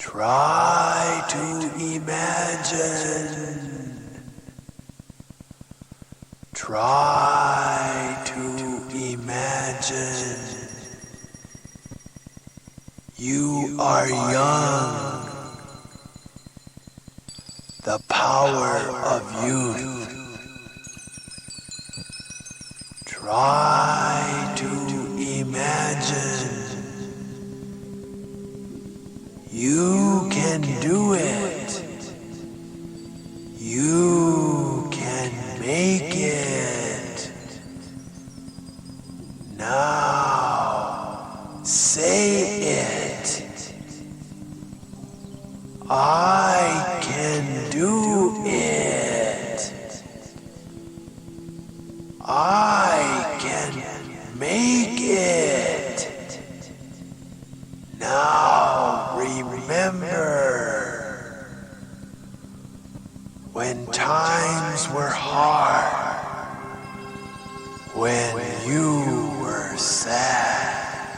Try to imagine. Try to imagine. You are young. The power of youth. Try to imagine. You can do it. You can make it. Now, say it. I can do it. I can make it. Now remember, when times were hard, when you were sad,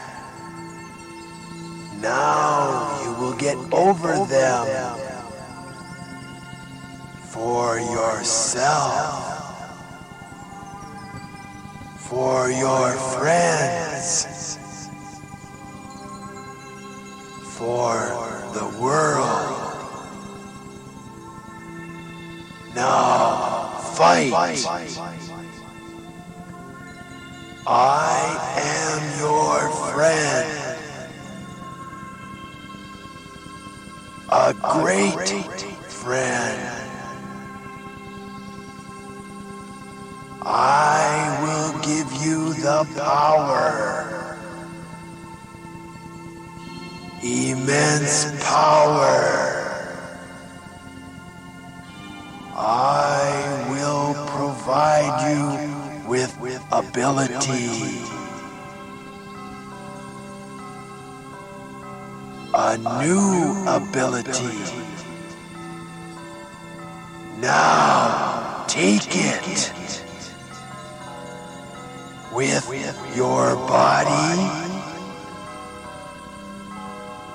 now you will get over them for yourself, for your friends, for the world. Now fight. I am your friend. A great friend. I will give you the power. Immense power. I will provide you with ability. A new ability. Now take it. With your body.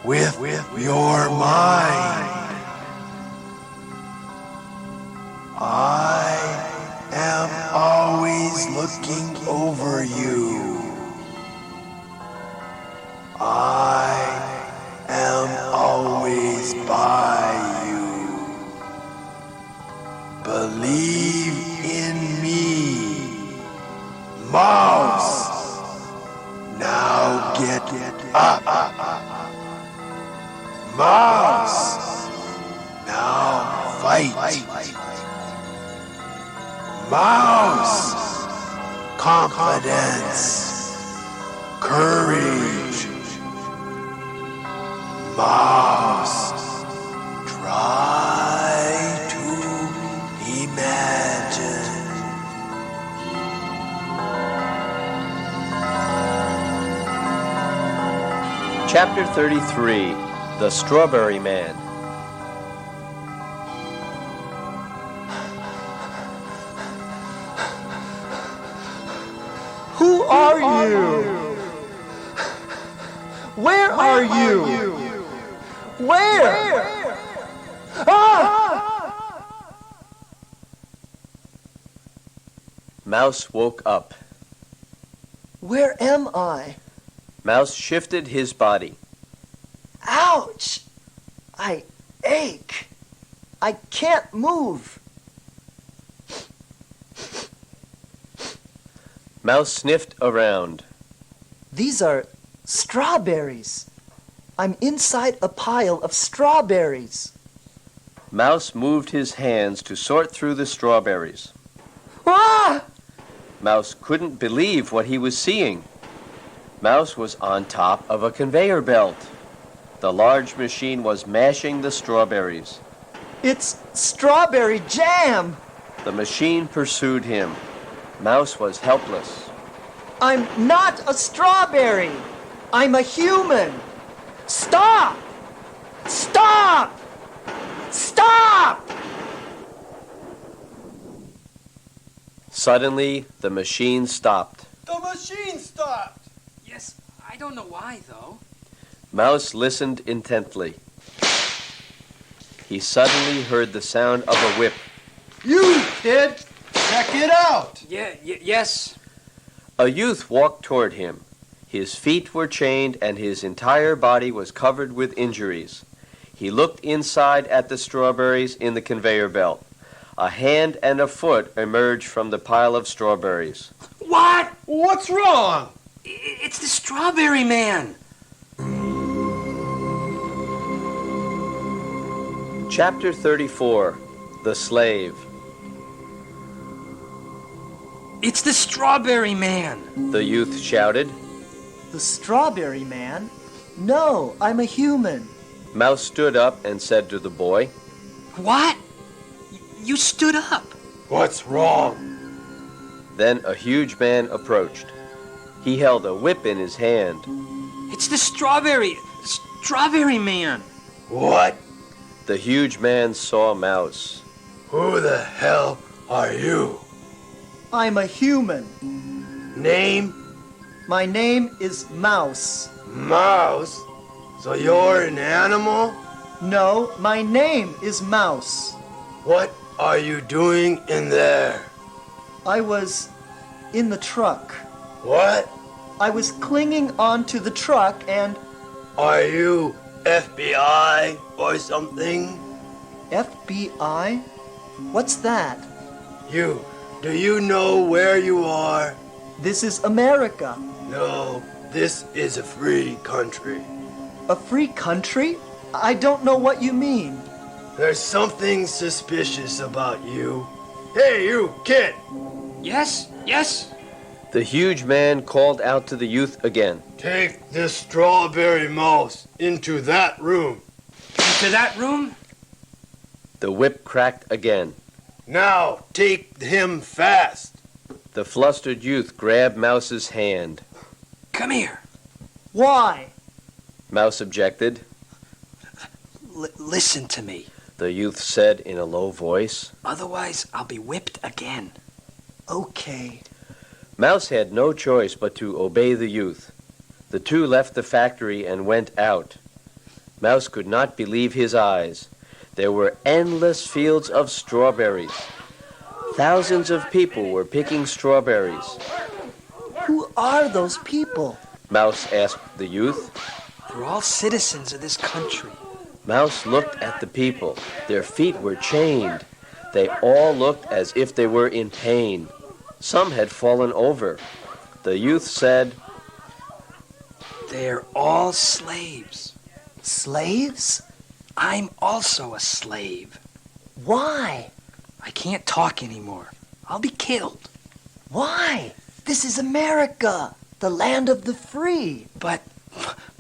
With your mind. I am always looking over you. I am always by you. Believe in me. Mouse. Now get up. Mouse. Now fight. Mouse. Confidence. Courage. Mouse. Try to imagine. Chapter 33, The Strawberry Man. Who are you? Where are you? Where? Ah! Mouse woke up. Where am I? Mouse shifted his body. Ouch! I ache. I can't move. Mouse sniffed around. These are strawberries. I'm inside a pile of strawberries. Mouse moved his hands to sort through the strawberries. Ah! Mouse couldn't believe what he was seeing. Mouse was on top of a conveyor belt. The large machine was mashing the strawberries. It's strawberry jam! The machine pursued him. Mouse was helpless. I'm not a strawberry! I'm a human! Stop! Stop! Stop! Suddenly, the machine stopped. The machine stopped! Yes, I don't know why, though. Mouse listened intently. he suddenly heard the sound of a whip. You, kid! Check it out! Yes. A youth walked toward him. His feet were chained and his entire body was covered with injuries. He looked inside at the strawberries in the conveyor belt. A hand and a foot emerged from the pile of strawberries. What? What's wrong? It's the Strawberry Man. Chapter 34, The Slave. It's the Strawberry Man. The youth shouted. The Strawberry Man? No, I'm a human. Mouse stood up and said to the boy, What? You stood up. What's wrong? Then a huge man approached. He held a whip in his hand. It's the Strawberry Man. What? The huge man saw Mouse. Who the hell are you? I'm a human. Name? My name is Mouse. Mouse? So you're an animal? No, my name is Mouse. What are you doing in there? I was in the truck. What? I was clinging onto the truck and... Are you FBI or something? FBI? What's that? Do you know where you are? This is America. No, this is a free country. A free country? I don't know what you mean. There's something suspicious about you. Hey, you, kid! Yes. The huge man called out to the youth again. Take this strawberry mouse into that room. Into that room? The whip cracked again. Now, take him fast. The flustered youth grabbed Mouse's hand. Come here. Why? Mouse objected. Listen to me. The youth said in a low voice. Otherwise, I'll be whipped again. Okay. Mouse had no choice but to obey the youth. The two left the factory and went out. Mouse could not believe his eyes. There were endless fields of strawberries. Thousands of people were picking strawberries. Who are those people? Mouse asked the youth. They're all citizens of this country. Mouse looked at the people. Their feet were chained. They all looked as if they were in pain. Some had fallen over. The youth said, They're all slaves. Slaves? I'm also a slave. Why? I can't talk anymore. I'll be killed. Why? This is America, the land of the free. But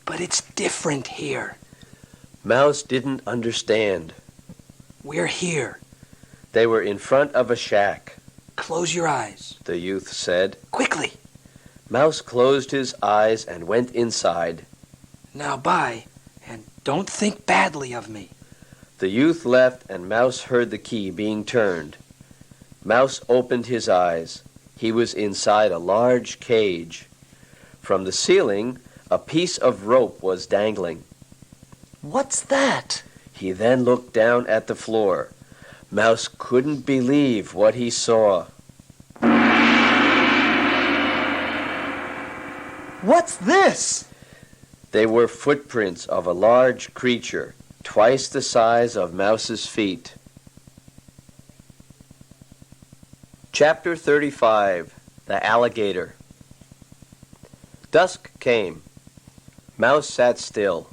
it's different here. Mouse didn't understand. We're here. They were in front of a shack. Close your eyes. The youth said. Quickly. Mouse closed his eyes and went inside. Now bye, and don't think badly of me. The youth left and Mouse heard the key being turned. Mouse opened his eyes. He was inside a large cage. From the ceiling, a piece of rope was dangling. What's that? He then looked down at the floor. Mouse couldn't believe what he saw. What's this? They were footprints of a large creature, twice the size of Mouse's feet. Chapter 35, The Alligator. Dusk came. Mouse sat still.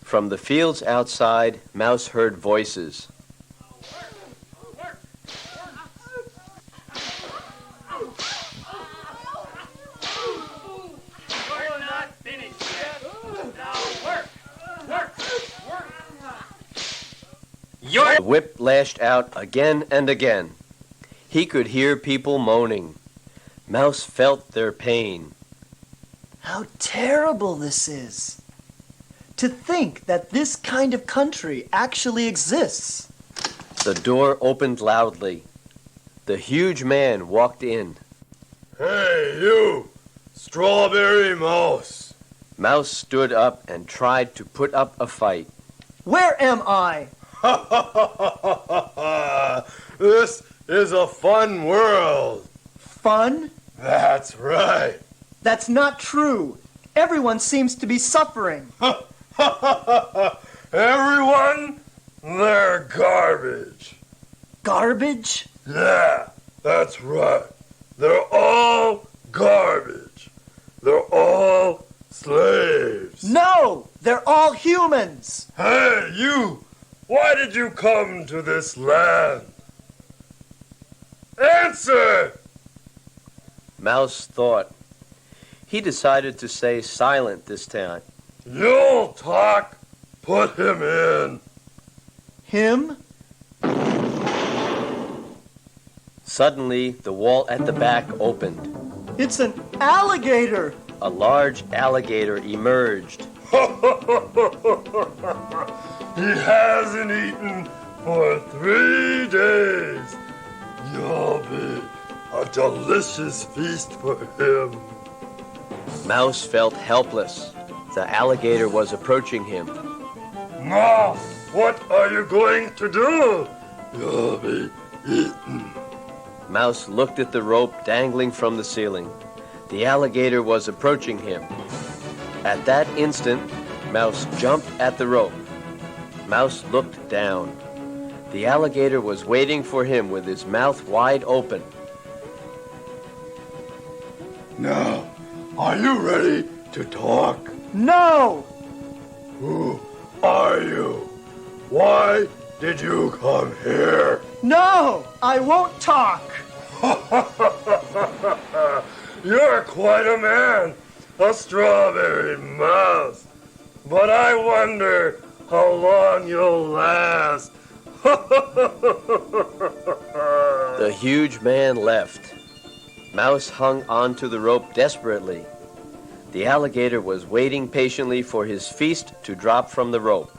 From the fields outside, Mouse heard voices. We're not finished yet. Now work. The whip lashed out again and again. He could hear people moaning. Mouse felt their pain. How terrible this is. To think that this kind of country actually exists. The door opened loudly. The huge man walked in. Hey, you! Strawberry mouse! Mouse stood up and tried to put up a fight. Where am I? This is a fun world. Fun? That's right. That's not true. Everyone seems to be suffering. Everyone, they're garbage. Garbage? Yeah, that's right. They're all garbage. They're all slaves. No! They're all humans! Hey, you! Why did you come to this land? Answer! Mouse thought. He decided to stay silent this time. You'll talk. Put him in. Him? Suddenly, the wall at the back opened. It's an alligator! A large alligator emerged. He hasn't eaten for 3 days. You'll be a delicious feast for him. Mouse felt helpless. The alligator was approaching him. Now, what are you going to do? You'll be eaten. Mouse looked at the rope dangling from the ceiling. The alligator was approaching him. At that instant, Mouse jumped at the rope. Mouse looked down. The alligator was waiting for him with his mouth wide open. Now, are you ready to talk? No! Who are you? Why did you come here? No! I won't talk! You're quite a man, a strawberry mouse. But I wonder how long you'll last. The huge man left. Mouse hung onto the rope desperately. The alligator was waiting patiently for his feast to drop from the rope.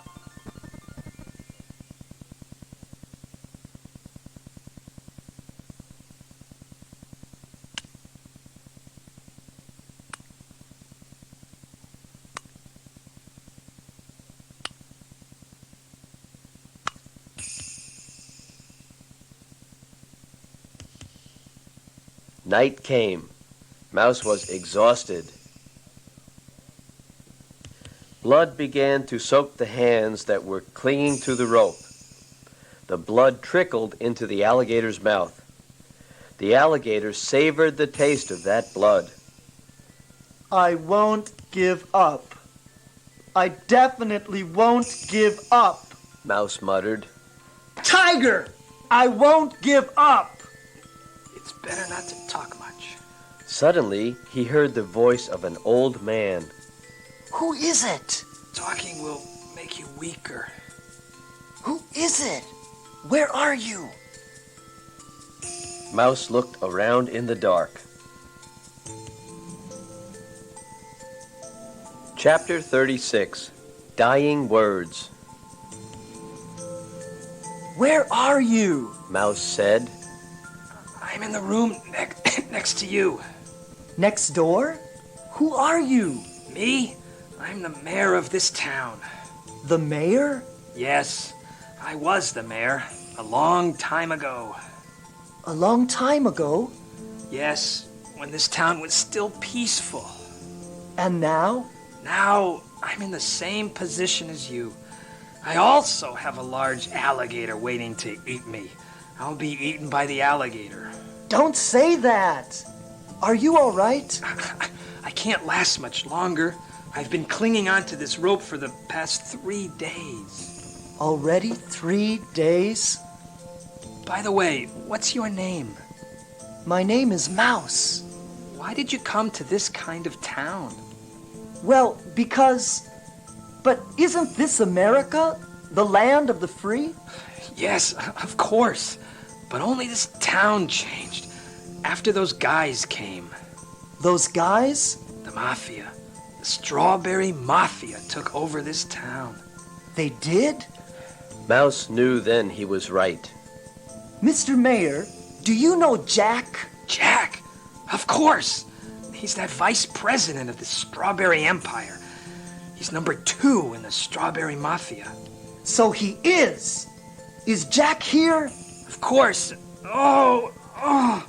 Night came. Mouse was exhausted. Blood began to soak the hands that were clinging to the rope. The blood trickled into the alligator's mouth. The alligator savored the taste of that blood. I won't give up. I definitely won't give up. Mouse muttered. Tiger! I won't give up! It's better not to talk much. Suddenly, he heard the voice of an old man. Who is it? Talking will make you weaker. Who is it? Where are you? Mouse looked around in the dark. Chapter 36. Dying Words. Where are you? Mouse said. I'm in the room next to you. Next door? Who are you? Me? I'm the mayor of this town. The mayor? Yes, I was the mayor a long time ago. A long time ago? Yes, when this town was still peaceful. And now? Now, I'm in the same position as you. I also have a large alligator waiting to eat me. I'll be eaten by the alligator. Don't say that! Are you all right? I can't last much longer. I've been clinging onto this rope for the past 3 days. Already 3 days? By the way, what's your name? My name is Mouse. Why did you come to this kind of town? Well, because... But isn't this America? The land of the free? Yes, of course. But only this town changed after those guys came. Those guys? The Mafia. The Strawberry Mafia took over this town. They did? Mouse knew then he was right. Mr. Mayor, do you know Jack? Jack? Of course. He's that vice president of the Strawberry Empire. He's number 2 in the Strawberry Mafia. So he is. Is Jack here? Of course. Oh.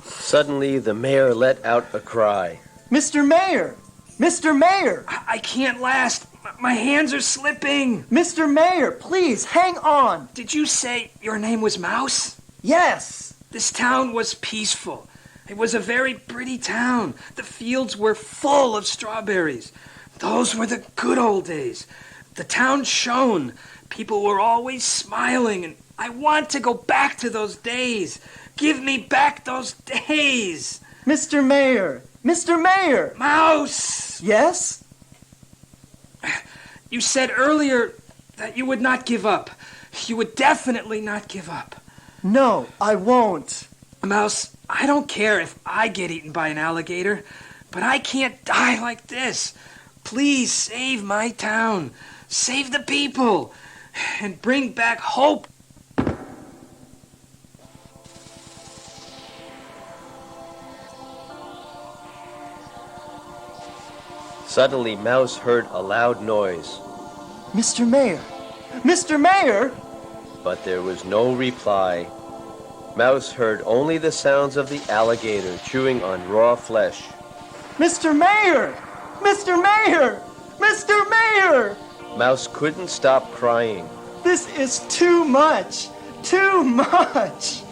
Suddenly, the mayor let out a cry. Mr. Mayor! Mr. Mayor! I can't last. My hands are slipping. Mr. Mayor, please, hang on. Did you say your name was Mouse? Yes. This town was peaceful. It was a very pretty town. The fields were full of strawberries. Those were the good old days. The town shone. People were always smiling, and I want to go back to those days. Give me back those days. Mr. Mayor! Mr. Mayor! Mouse! Yes? You said earlier that you would not give up. You would definitely not give up. No, I won't. Mouse, I don't care if I get eaten by an alligator, but I can't die like this. Please save my town. Save the people. And bring back hope. Suddenly, Mouse heard a loud noise, Mr. Mayor! Mr. Mayor! but there was no reply. Mouse heard only the sounds of the alligator chewing on raw flesh. Mr. Mayor! Mr. Mayor! Mr. Mayor! Mouse couldn't stop crying. This is too much! Too much!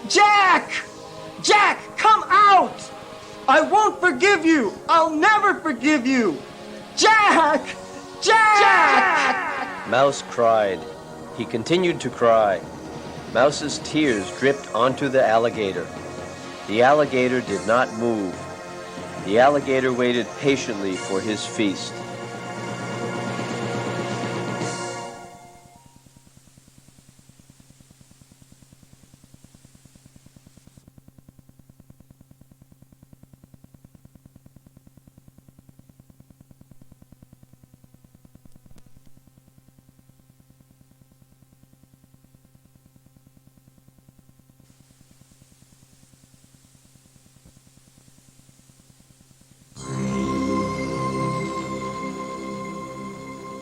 Jack! Jack, come out! I won't forgive you! I'll never forgive you! Jack! Jack! Mouse cried. He continued to cry. Mouse's tears dripped onto the alligator. The alligator did not move. The alligator waited patiently for his feast.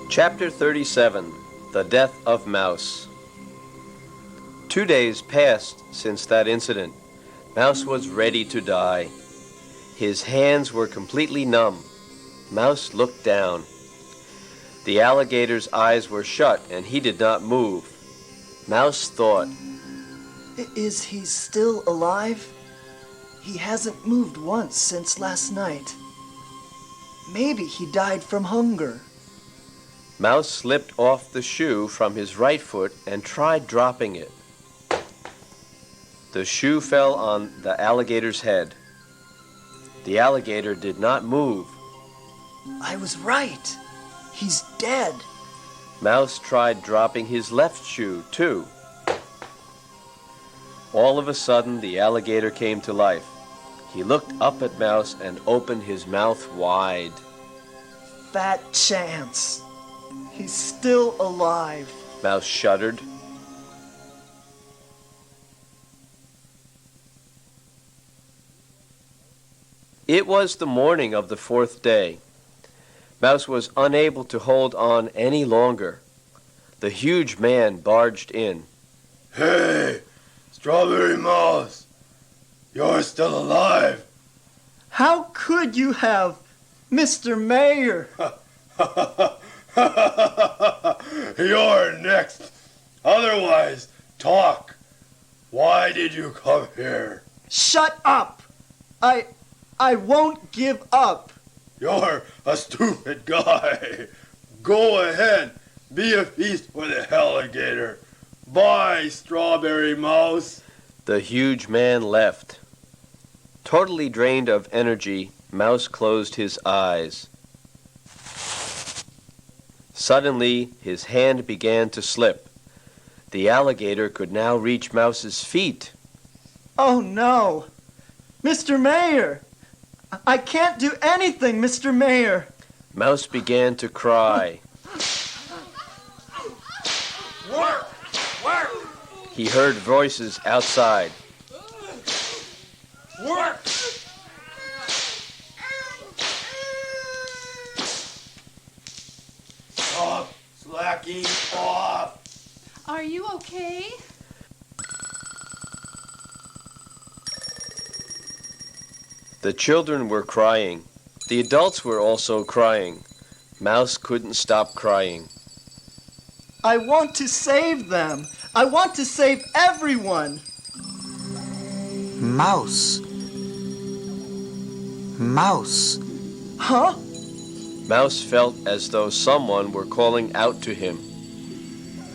Chapter 37, The Death of Mouse. 2 days passed since that incident. Mouse was ready to die. His hands were completely numb. Mouse looked down. The alligator's eyes were shut, and he did not move. Mouse thought, Is he still alive? He hasn't moved once since last night. Maybe he died from hunger. Mouse slipped off the shoe from his right foot and tried dropping it. The shoe fell on the alligator's head. The alligator did not move. I was right. He's dead. Mouse tried dropping his left shoe, too. All of a sudden, the alligator came to life. He looked up at Mouse and opened his mouth wide. Fat chance. He's still alive. Mouse shuddered. It was the morning of the 4th day. Mouse was unable to hold on any longer. The huge man barged in. Hey, Strawberry Mouse, you're still alive. How could you have, Mr. Mayor? You're next. Otherwise, talk. Why did you come here? Shut up! I won't give up. You're a stupid guy. Go ahead. Be a feast for the alligator. Bye, Strawberry Mouse. The huge man left. Totally drained of energy, Mouse closed his eyes. Suddenly, his hand began to slip. The alligator could now reach Mouse's feet. Oh no! Mr. Mayor! I can't do anything, Mr. Mayor! Mouse began to cry. Work! Work! He heard voices outside. Work! Stop slacking off. off! Are you okay? The children were crying. The adults were also crying. Mouse couldn't stop crying. I want to save them. I want to save everyone. Mouse. Mouse. Huh? Mouse felt as though someone were calling out to him.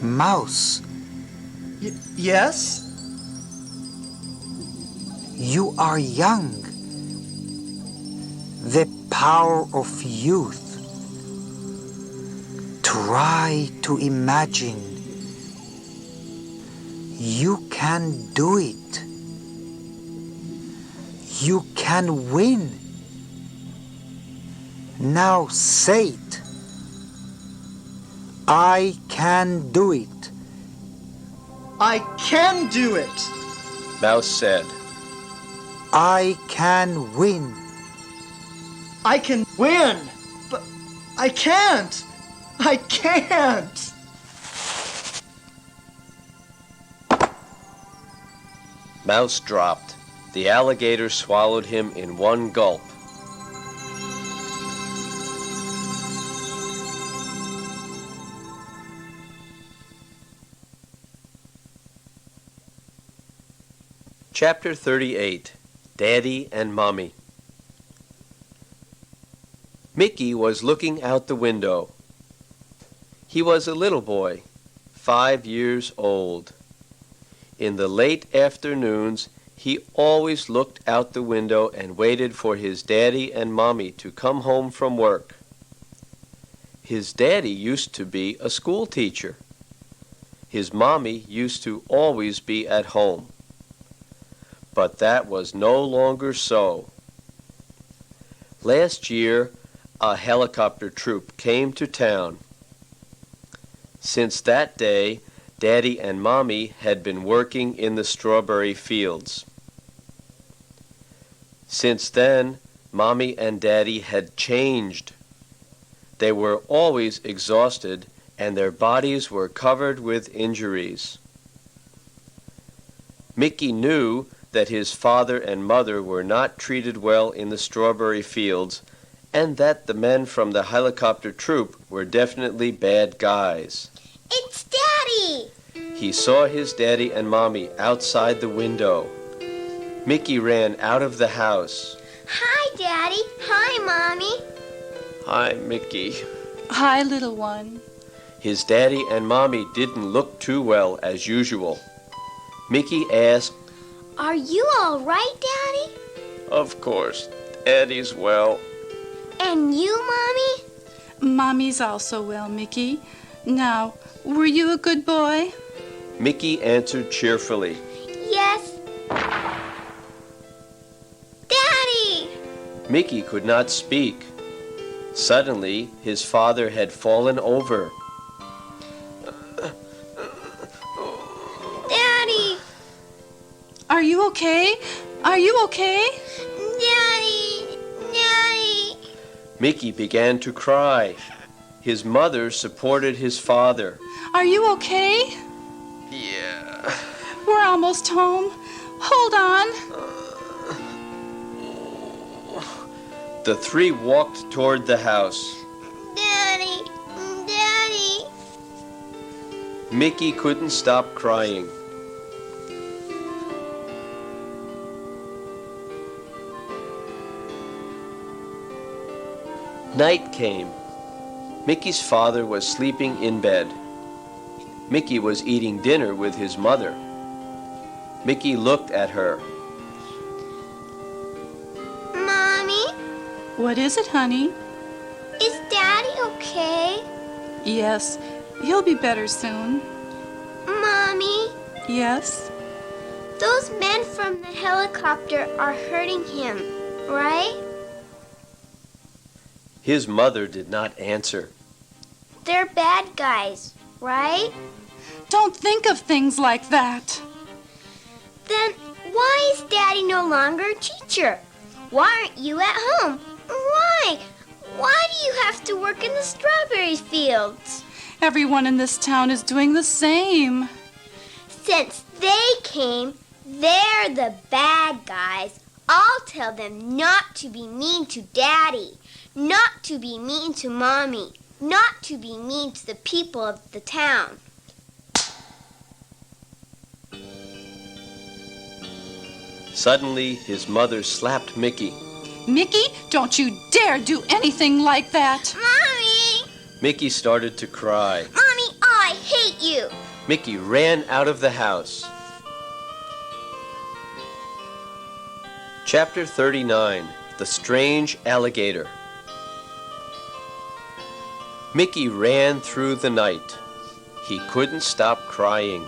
Mouse. Yes? You are young. The power of youth. Try to imagine. You can do it. You can win. Now say it. I can do it. I can do it. Mouse said. I can win. I can win. But I can't. I can't. Mouse dropped. The alligator swallowed him in one gulp. Chapter 38, Daddy and Mommy. Mickey was looking out the window. He was a little boy, 5 years old. In the late afternoons, he always looked out the window and waited for his daddy and mommy to come home from work. His daddy used to be a school teacher. His mommy used to always be at home. But that was no longer so. Last year, a helicopter troop came to town. Since that day, Daddy and Mommy had been working in the strawberry fields. Since then, Mommy and Daddy had changed. They were always exhausted, and their bodies were covered with injuries. Mickey knew that his father and mother were not treated well in the strawberry fields, and that the men from the helicopter troop were definitely bad guys. It's Daddy! He saw his daddy and mommy outside the window. Mickey ran out of the house. Hi, Daddy. Hi, Mommy. Hi, Mickey. Hi, little one. His daddy and mommy didn't look too well as usual. Mickey asked, Are you all right, Daddy? Of course, Daddy's well. And you, Mommy? Mommy's also well, Mickey. Now, were you a good boy? Mickey answered cheerfully. Yes. Daddy! Mickey could not speak. Suddenly, his father had fallen over. Daddy! Are you okay? Are you okay? Daddy! Daddy! Mickey began to cry. His mother supported his father. Are you okay? Yeah. We're almost home. Hold on. The three walked toward the house. Daddy! Daddy! Mickey couldn't stop crying. Night came. Mickey's father was sleeping in bed. Mickey was eating dinner with his mother. Mickey looked at her. Mommy? What is it, honey? Is Daddy okay? Yes, he'll be better soon. Mommy? Yes? Those men from the helicopter are hurting him, right? His mother did not answer. They're bad guys, right? Don't think of things like that. Then why is Daddy no longer a teacher? Why aren't you at home? Why? Why do you have to work in the strawberry fields? Everyone in this town is doing the same. Since they came, they're the bad guys. I'll tell them not to be mean to Daddy, not to be mean to Mommy, not to be mean to the people of the town. Suddenly, his mother slapped Mickey. Mickey, don't you dare do anything like that. Mommy! Mickey started to cry. Mommy, I hate you! Mickey ran out of the house. Chapter 39, The Strange Alligator. Mickey ran through the night. He couldn't stop crying.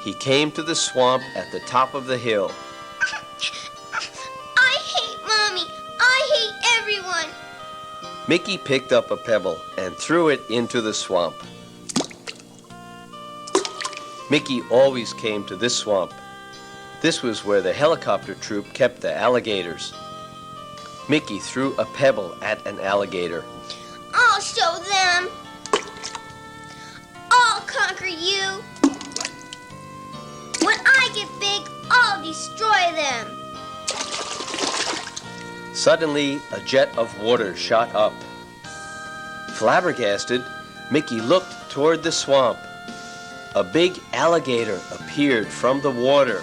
He came to the swamp at the top of the hill. I hate Mommy! I hate everyone! Mickey picked up a pebble and threw it into the swamp. Mickey always came to this swamp. This was where the helicopter troop kept the alligators. Mickey threw a pebble at an alligator. I'll show them! I'll conquer you! When I get big, I'll destroy them! Suddenly, a jet of water shot up. Flabbergasted, Mickey looked toward the swamp. A big alligator appeared from the water.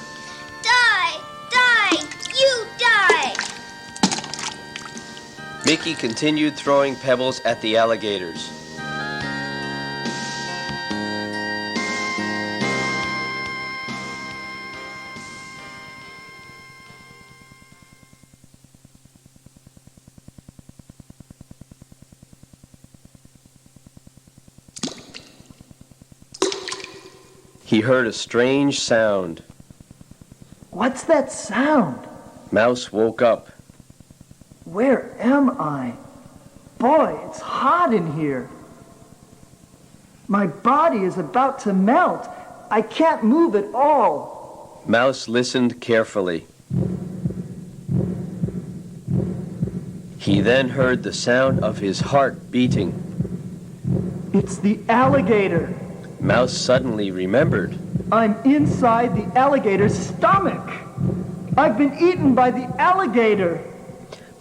Die! Die! You die! Mickey continued throwing pebbles at the alligators. He heard a strange sound. What's that sound? Mouse woke up. Where am I? Boy, it's hot in here. My body is about to melt. I can't move at all. Mouse listened carefully. He then heard the sound of his heart beating. It's the alligator. Mouse suddenly remembered. I'm inside the alligator's stomach. I've been eaten by the alligator.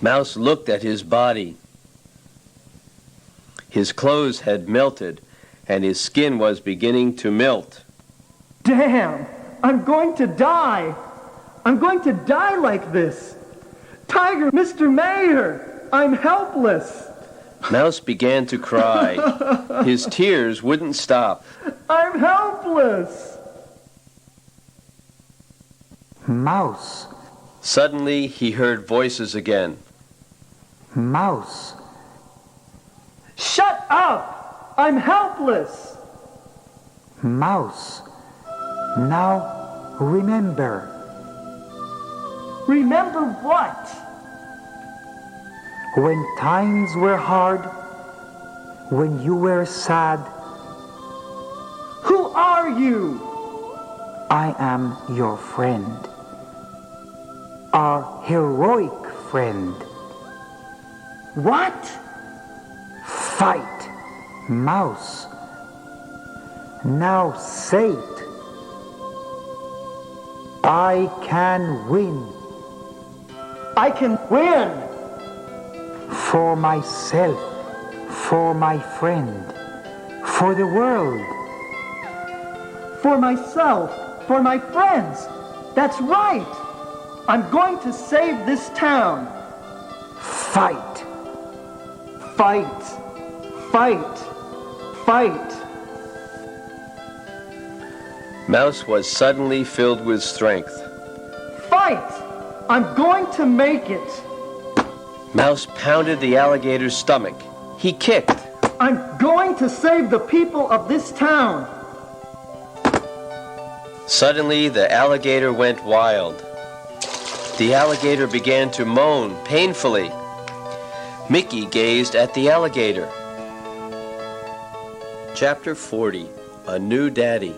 Mouse looked at his body. His clothes had melted, and his skin was beginning to melt. Damn, I'm going to die. I'm going to die like this. Tiger, Mr. Mayor, I'm helpless. Mouse began to cry. His tears wouldn't stop. I'm helpless. Mouse. Suddenly, he heard voices again. Mouse. Shut up! I'm helpless. Mouse. Now remember. Remember what? When times were hard, when you were sad, Who are you? I am your friend. Our heroic friend. What? Fight, Mouse. Now say it. I can win. I can win. For myself, for my friend, for the world. For myself, for my friends. That's right. I'm going to save this town. Fight. Fight. Fight. Fight. Mouse was suddenly filled with strength. Fight. I'm going to make it. Mouse pounded the alligator's stomach. He kicked. I'm going to save the people of this town. Suddenly, the alligator went wild. The alligator began to moan painfully. Mickey gazed at the alligator. Chapter 40, A New Daddy.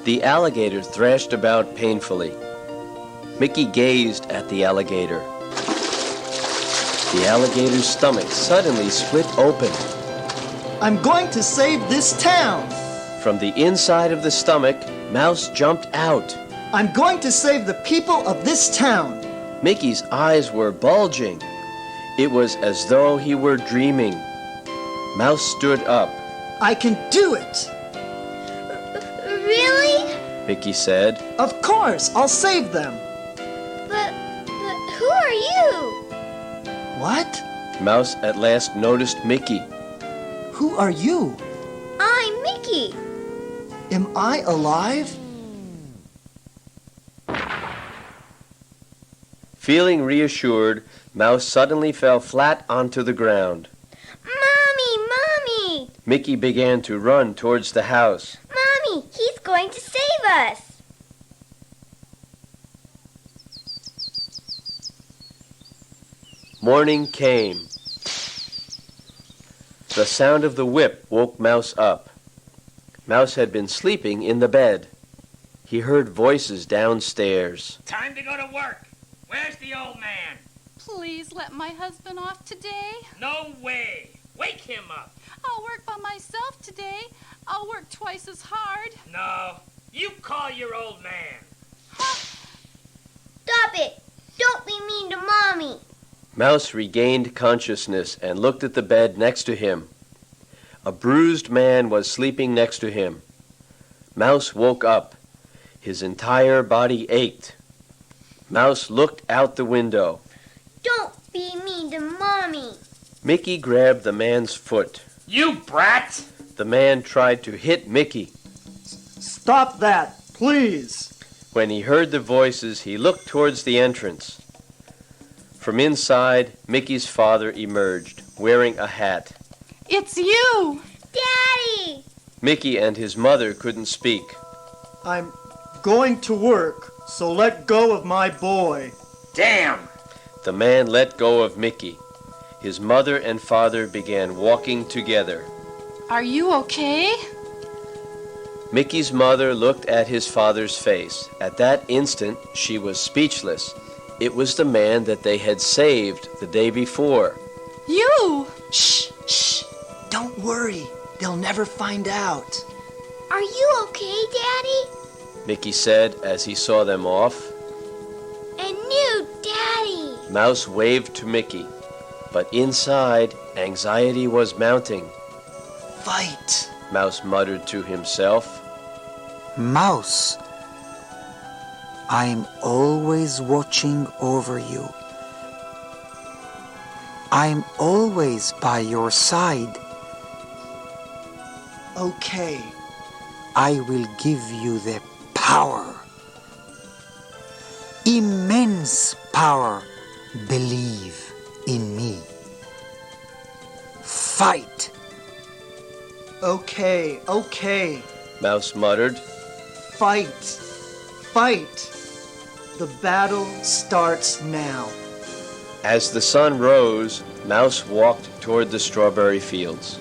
The alligator thrashed about painfully. Mickey gazed at the alligator. The alligator's stomach suddenly split open. I'm going to save this town. From the inside of the stomach, Mouse jumped out. I'm going to save the people of this town. Mickey's eyes were bulging. It was as though he were dreaming. Mouse stood up. I can do it. Really? Mickey said. Of course, I'll save them. But who are you? What? Mouse at last noticed Mickey. Who are you? I'm Mickey. Am I alive? Feeling reassured, Mouse suddenly fell flat onto the ground. Mommy, Mommy! Mickey began to run towards the house. Mommy, he's going to save us. Morning came. The sound of the whip woke Mouse up. Mouse had been sleeping in the bed. He heard voices downstairs. Time to go to work. Where's the old man? Please let my husband off today. No way. Wake him up. I'll work by myself today. I'll work twice as hard. No, you call your old man. Stop it. Don't be mean to Mommy. Mouse regained consciousness and looked at the bed next to him. A bruised man was sleeping next to him. Mouse woke up. His entire body ached. Mouse looked out the window. Don't be mean to Mommy. Mickey grabbed the man's foot. You brat! The man tried to hit Mickey. Stop that, please. When he heard the voices, he looked towards the entrance. From inside, Mickey's father emerged, wearing a hat. It's you! Daddy! Mickey and his mother couldn't speak. I'm going to work, so let go of my boy. Damn! The man let go of Mickey. His mother and father began walking together. Are you okay? Mickey's mother looked at his father's face. At that instant, she was speechless. It was the man that they had saved the day before. You! Shh, shh. Don't worry. They'll never find out. Are you okay, Daddy? Mickey said as he saw them off. And new Daddy. Mouse waved to Mickey, but inside, anxiety was mounting. Fight. Mouse muttered to himself. Mouse, I'm always watching over you. I'm always by your side. Okay. I will give you the power. Immense power. Believe in me. Fight. Okay, okay. Mouse muttered. Fight. Fight. The battle starts now. As the sun rose, Mouse walked toward the strawberry fields.